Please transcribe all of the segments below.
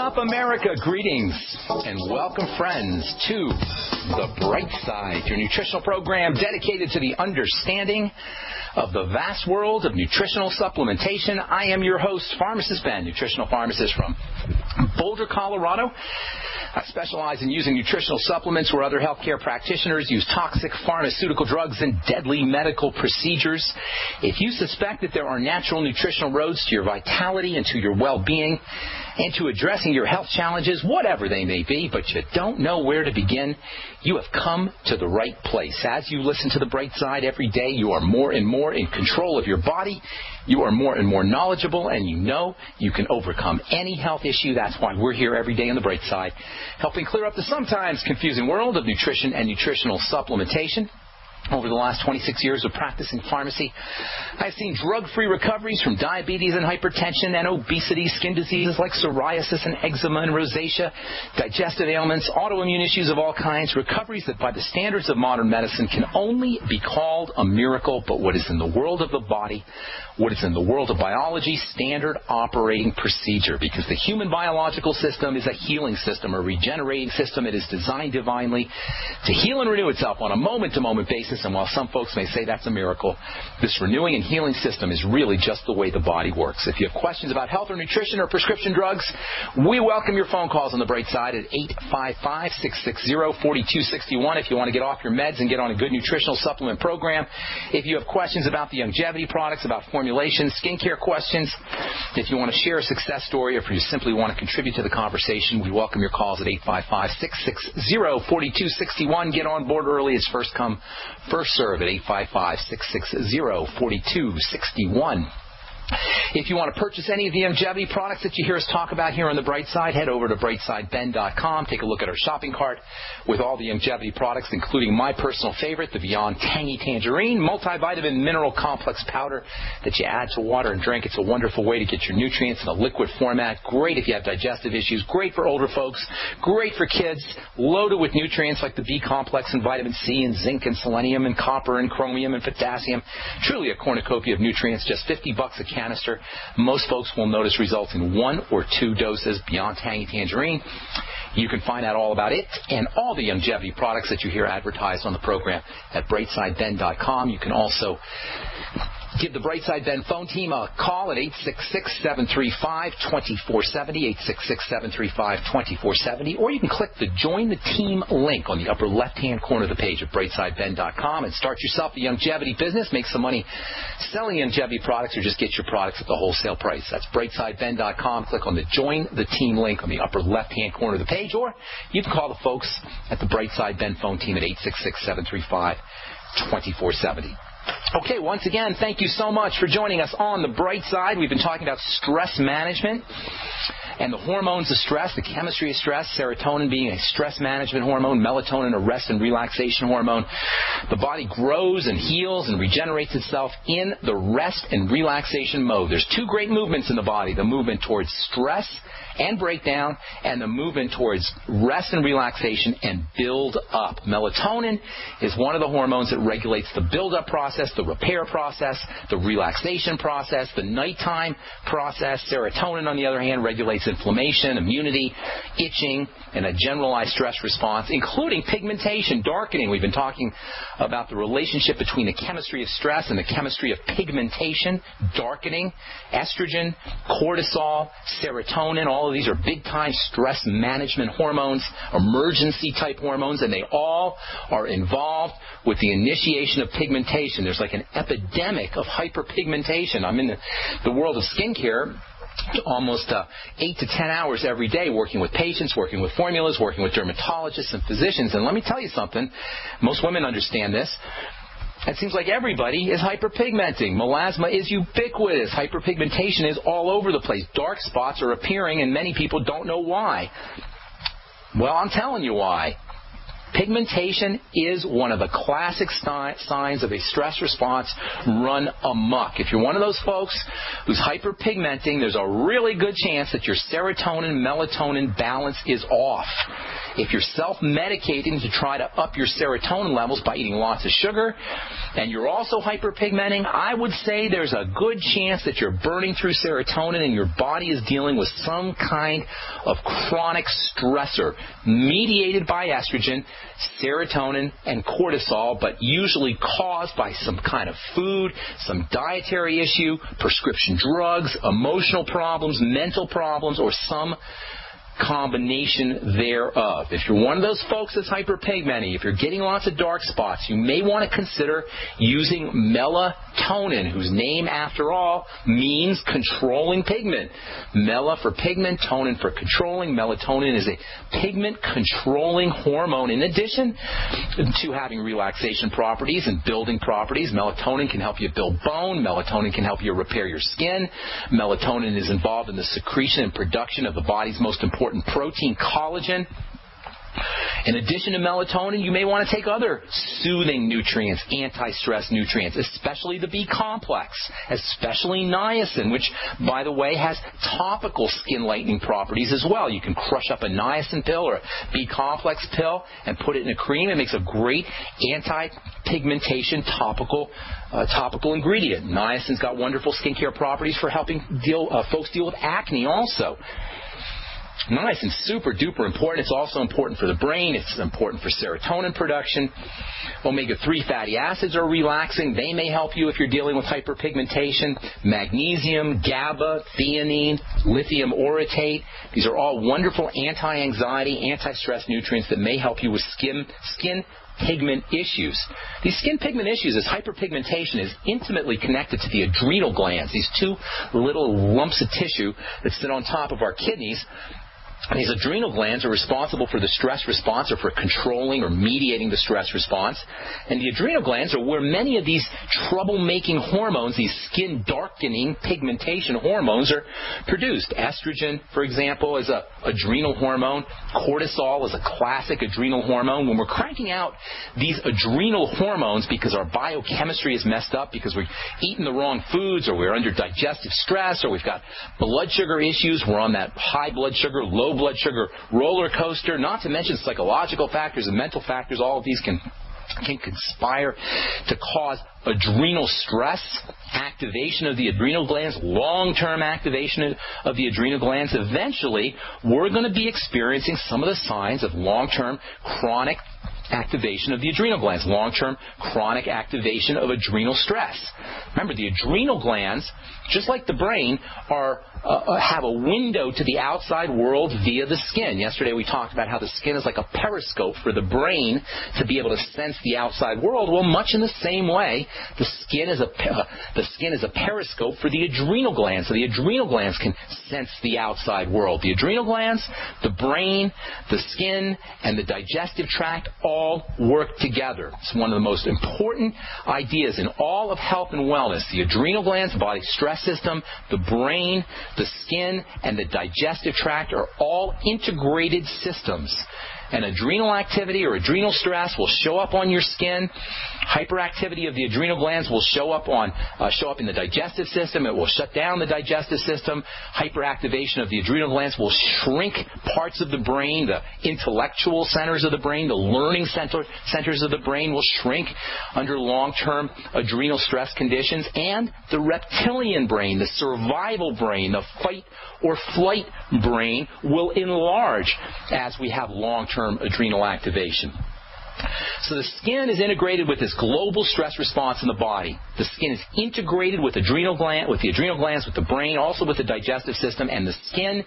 up, America? Greetings and welcome, friends, to the Brightside, your nutritional program dedicated to the understanding of the vast world of nutritional supplementation. I am your host, Pharmacist Ben, nutritional pharmacist from Boulder, Colorado. I specialize in using nutritional supplements where other healthcare practitioners use toxic pharmaceutical drugs and deadly medical procedures. If you suspect that there are natural nutritional roads to your vitality and to your well-being and to addressing your health challenges, whatever they may be, but you don't know where to begin, you have come to the right place. As you listen to the Bright Side every day, you are more and more in control of your body. You are more and more knowledgeable, and you know you can overcome any health issue. That's why we're here every day on the Bright Side, helping clear up the sometimes confusing world of nutrition and nutritional supplementation. Over the last 26 years of practicing pharmacy, I've seen drug-free recoveries from diabetes and hypertension and obesity, skin diseases like psoriasis and eczema and rosacea, digestive ailments, autoimmune issues of all kinds, recoveries that by the standards of modern medicine can only be called a miracle, but what is in the world of the body, what is in the world of biology, standard operating procedure, because the human biological system is a healing system, a regenerating system. It is designed divinely to heal and renew itself on a moment-to-moment basis. And while some folks may say that's a miracle, this renewing and healing system is really just the way the body works. If you have questions about health or nutrition or prescription drugs, we welcome your phone calls on the Bright Side at 855-660-4261 if you want to get off your meds and get on a good nutritional supplement program. If you have questions about the longevity products, about formulations, skincare questions, if you want to share a success story, or if you simply want to contribute to the conversation, we welcome your calls at 855-660-4261. Get on board early. It's first come, first serve at 855-660-4261. If you want to purchase any of the longevity products that you hear us talk about here on the Bright Side, head over to brightsideben.com. Take a look at our shopping cart with all the longevity products, including my personal favorite, the Beyond Tangy Tangerine multivitamin mineral complex powder that you add to water and drink. It's a wonderful way to get your nutrients in a liquid format. Great if you have digestive issues. Great for older folks. Great for kids. Loaded with nutrients like the B complex and vitamin C and zinc and selenium and copper and chromium and potassium. Truly a cornucopia of nutrients. Just $50 a canister. Most folks will notice results in 1 or 2 doses. Beyond Tangy Tangerine. You can find out all about it and all the longevity products that you hear advertised on the program at brightsideben.com. You can also give the Brightside Ben phone team a call at 866-735-2470, 866-735-2470, or you can click the Join the Team link on the upper left-hand corner of the page at brightsideben.com and start yourself a longevity business, make some money selling longevity products, or just get your products at the wholesale price. That's brightsideben.com. Click on the Join the Team link on the upper left-hand corner of the page, or you can call the folks at the Brightside Ben phone team at 866-735-2470. Okay, once again, thank you so much for joining us on the Bright Side. We've been talking about stress management and the hormones of stress, the chemistry of stress, serotonin being a stress management hormone, melatonin a rest and relaxation hormone. The body grows and heals and regenerates itself in the rest and relaxation mode. There's 2 great movements in the body, the movement towards stress and breakdown, and the movement towards rest and relaxation and build up. Melatonin is one of the hormones that regulates the build-up process, the repair process, the relaxation process, the nighttime process. Serotonin, on the other hand, regulates inflammation, immunity, itching, and a generalized stress response, including pigmentation, darkening. We've been talking about the relationship between the chemistry of stress and the chemistry of pigmentation, darkening, estrogen, cortisol, serotonin. All of these are big-time stress management hormones, emergency-type hormones, and they all are involved with the initiation of pigmentation. There's like an epidemic of hyperpigmentation. I'm in the world of skincare almost 8 to 10 hours every day working with patients, working with formulas, working with dermatologists and physicians. And let me tell you something. Most women understand this. It seems like everybody is hyperpigmenting. Melasma is ubiquitous. Hyperpigmentation is all over the place. Dark spots are appearing, and many people don't know why. Well, I'm telling you why. Pigmentation is one of the classic signs of a stress response run amok. If you're one of those folks who's hyperpigmenting, there's a really good chance that your serotonin, melatonin balance is off. If you're self-medicating to try to up your serotonin levels by eating lots of sugar, and you're also hyperpigmenting, I would say there's a good chance that you're burning through serotonin and your body is dealing with some kind of chronic stressor mediated by estrogen, serotonin, and cortisol, but usually caused by some kind of food, some dietary issue, prescription drugs, emotional problems, mental problems, or some combination thereof. If you're one of those folks that's hyperpigmenting, if you're getting lots of dark spots, you may want to consider using melatonin, whose name, after all, means controlling pigment. Mela for pigment, tonin for controlling. Melatonin is a pigment-controlling hormone. In addition to having relaxation properties and building properties, melatonin can help you build bone. Melatonin can help you repair your skin. Melatonin is involved in the secretion and production of the body's most important protein, collagen. In addition to melatonin, you may want to take other soothing nutrients, anti-stress nutrients, especially the B complex, especially niacin, which, by the way, has topical skin lightening properties as well. You can crush up a niacin pill or a B complex pill and put it in a cream. It makes a great anti-pigmentation topical ingredient. Niacin's got wonderful skincare properties for helping folks deal with acne also. Niacin's super duper important. It's also important for the brain. It's important for serotonin production. Omega-3 fatty acids are relaxing. They may help you if you're dealing with hyperpigmentation. Magnesium, GABA, theanine, lithium orotate. These are all wonderful anti-anxiety, anti-stress nutrients that may help you with skin pigment issues. These skin pigment issues, as hyperpigmentation, is intimately connected to the adrenal glands, these two little lumps of tissue that sit on top of our kidneys. And these adrenal glands are responsible for the stress response, or for controlling or mediating the stress response. And the adrenal glands are where many of these troublemaking hormones, these skin-darkening pigmentation hormones, are produced. Estrogen, for example, is an adrenal hormone. Cortisol is a classic adrenal hormone. When we're cranking out these adrenal hormones because our biochemistry is messed up, because we're eating the wrong foods, or we're under digestive stress, or we've got blood sugar issues, we're on that high blood sugar, low blood sugar roller coaster, not to mention psychological factors and mental factors. All of these can conspire to cause adrenal stress, activation of the adrenal glands, long-term activation of the adrenal glands. Eventually, we're going to be experiencing some of the signs of long-term chronic activation of the adrenal glands, long-term chronic activation of adrenal stress. Remember, the adrenal glands, just like the brain, have a window to the outside world via the skin. Yesterday we talked about how the skin is like a periscope for the brain to be able to sense the outside world. Well, much in the same way, the skin is a periscope for the adrenal glands. So the adrenal glands can sense the outside world. The adrenal glands, the brain, the skin, and the digestive tract all work together. It's one of the most important ideas in all of health and wellness. The adrenal glands, the body stress system, the brain, the skin, and the digestive tract are all integrated systems. And adrenal activity or adrenal stress will show up on your skin. Hyperactivity of the adrenal glands will show up in the digestive system. It will shut down the digestive system. Hyperactivation of the adrenal glands will shrink parts of the brain. The intellectual centers of the brain, the learning centers of the brain will shrink under long-term adrenal stress conditions. And the reptilian brain, the survival brain, the fight or flight brain will enlarge as we have long-term adrenal activation. So the skin is integrated with this global stress response in the body. The skin is integrated with the adrenal glands, with the brain, also with the digestive system, and the skin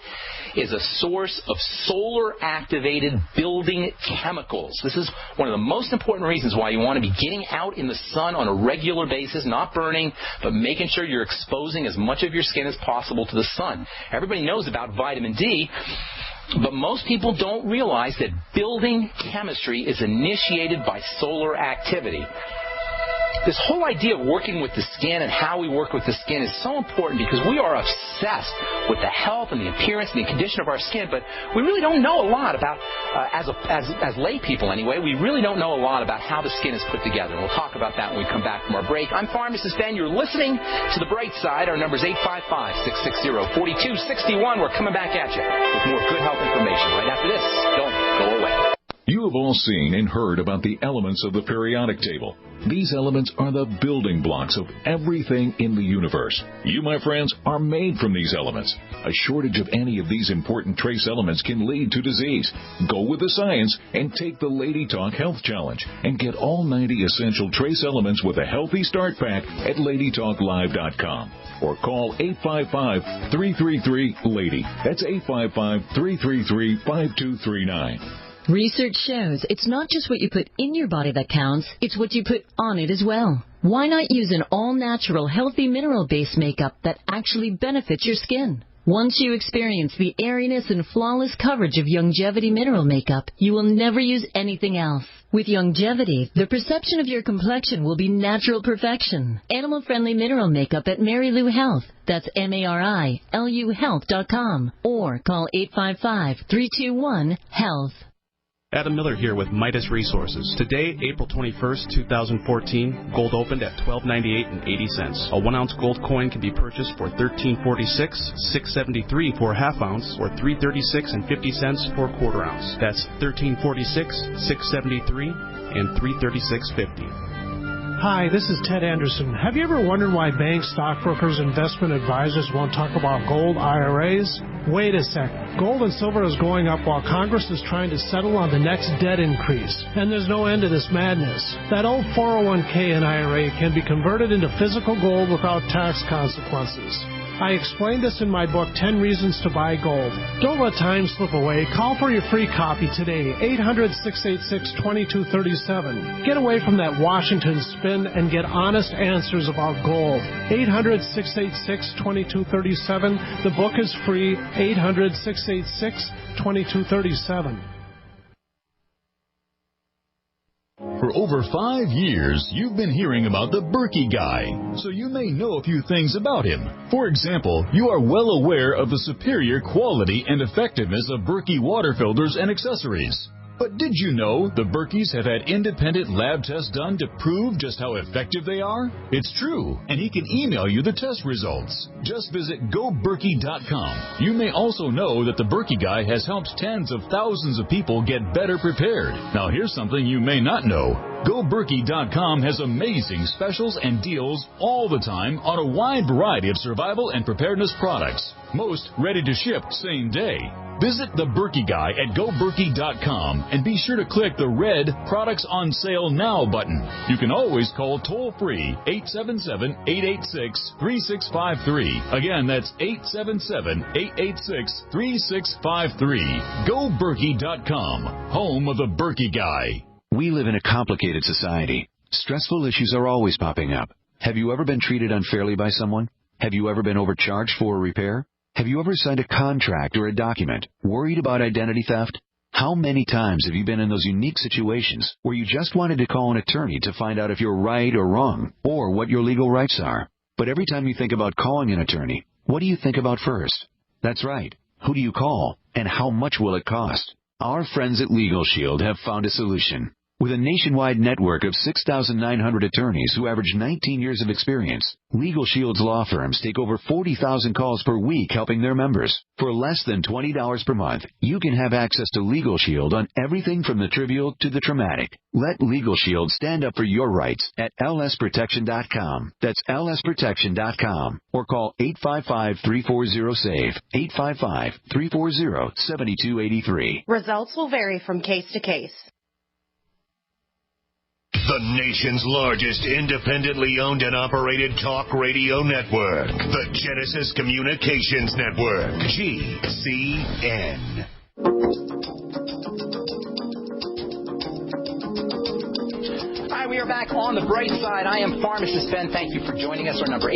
is a source of solar-activated building chemicals. This is one of the most important reasons why you want to be getting out in the sun on a regular basis, not burning, but making sure you're exposing as much of your skin as possible to the sun. Everybody knows about vitamin D, but most people don't realize that building chemistry is initiated by solar activity. this whole idea of working with the skin and how we work with the skin is so important because we are obsessed with the health and the appearance and the condition of our skin, but we really don't know a lot about, as lay people anyway, we really don't know a lot about how the skin is put together. We'll talk about that when we come back from our break. I'm Pharmacist Ben. You're listening to The Bright Side. Our number is 855-660-4261. We're coming back at you with more good health information right after this. Don't go away. You have all seen and heard about the elements of the periodic table. These elements are the building blocks of everything in the universe. You, my friends, are made from these elements. A shortage of any of these important trace elements can lead to disease. Go with the science and take the Lady Talk Health Challenge and get all 90 essential trace elements with a healthy start pack at LadyTalkLive.com. Or call 855-333-LADY. That's 855-333-5239. Research shows it's not just what you put in your body that counts, it's what you put on it as well. Why not use an all-natural, healthy mineral-based makeup that actually benefits your skin? Once you experience the airiness and flawless coverage of Longevity mineral makeup, you will never use anything else. With Longevity, the perception of your complexion will be natural perfection. Animal-friendly mineral makeup at Mary Lou Health. That's MARILU Health.com. Or call 855-321-HEALTH. Adam Miller here with Midas Resources. Today, April 21st, 2014, gold opened at $12.98 80. A 1-ounce gold coin can be purchased for $13.46, $6.73 for a half ounce, or $3.36 50 for a quarter ounce. That's $13.46, $6.73, and $3.36 50. Hi, this is Ted Anderson. Have you ever wondered why banks, stockbrokers, investment advisors won't talk about gold IRAs? Wait a sec. Gold and silver is going up while Congress is trying to settle on the next debt increase. And there's no end to this madness. That old 401k and IRA can be converted into physical gold without tax consequences. I explained this in my book, 10 Reasons to Buy Gold. Don't let time slip away. Call for your free copy today, 800-686-2237. Get away from that Washington spin and get honest answers about gold. 800-686-2237. The book is free, 800-686-2237. For over 5 years, you've been hearing about the Berkey guy, so you may know a few things about him. For example, you are well aware of the superior quality and effectiveness of Berkey water filters and accessories. But did you know the Berkeys have had independent lab tests done to prove just how effective they are? It's true, and he can email you the test results. Just visit GoBerkey.com. You may also know that the Berkey guy has helped tens of thousands of people get better prepared. Now here's something you may not know. GoBerkey.com has amazing specials and deals all the time on a wide variety of survival and preparedness products. Most ready to ship same day. Visit the Berkey guy at GoBerkey.com and be sure to click the red Products on Sale Now button. You can always call toll-free 877-886-3653. Again, that's 877-886-3653. GoBerkey.com, home of the Berkey guy. We live in a complicated society. Stressful issues are always popping up. Have you ever been treated unfairly by someone? Have you ever been overcharged for a repair? Have you ever signed a contract or a document worried about identity theft? How many times have you been in those unique situations where you just wanted to call an attorney to find out if you're right or wrong or what your legal rights are? But every time you think about calling an attorney, what do you think about first? That's right. Who do you call and how much will it cost? Our friends at Legal Shield have found a solution. With a nationwide network of 6,900 attorneys who average 19 years of experience, Legal Shield's law firms take over 40,000 calls per week helping their members. For less than $20 per month, you can have access to Legal Shield on everything from the trivial to the traumatic. Let Legal Shield stand up for your rights at lsprotection.com. That's lsprotection.com. Or call 855-340-SAVE, 855-340-7283. Results will vary from case to case. The nation's largest independently owned and operated talk radio network. The Genesis Communications Network. GCN. All right, we we are back on the bright side. I am Pharmacist Ben. Thank you for joining us. Our number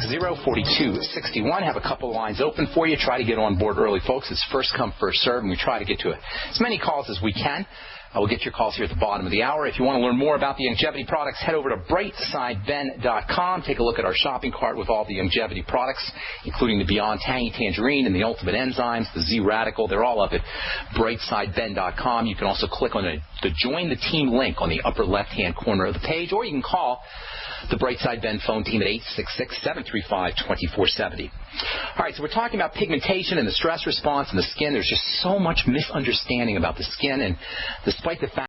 855-660-4261. Have a couple of lines open for you. Try to get on board early, folks. It's first come, first serve, and we try to get to as many calls as we can. We'll get your calls here at the bottom of the hour. If you want to learn more about the longevity products, head over to brightsideben.com. Take a look at our shopping cart with all the longevity products, including the Beyond Tangy Tangerine and the Ultimate Enzymes, the Z-Radical. They're all up at brightsideben.com. You can also click on the Join the Team link on the upper left-hand corner of the page, or you can call the Brightside Ben phone team at 866-735-2470. All right, so we're talking about pigmentation and the stress response in the skin. There's just so much misunderstanding about the skin, and despite the fact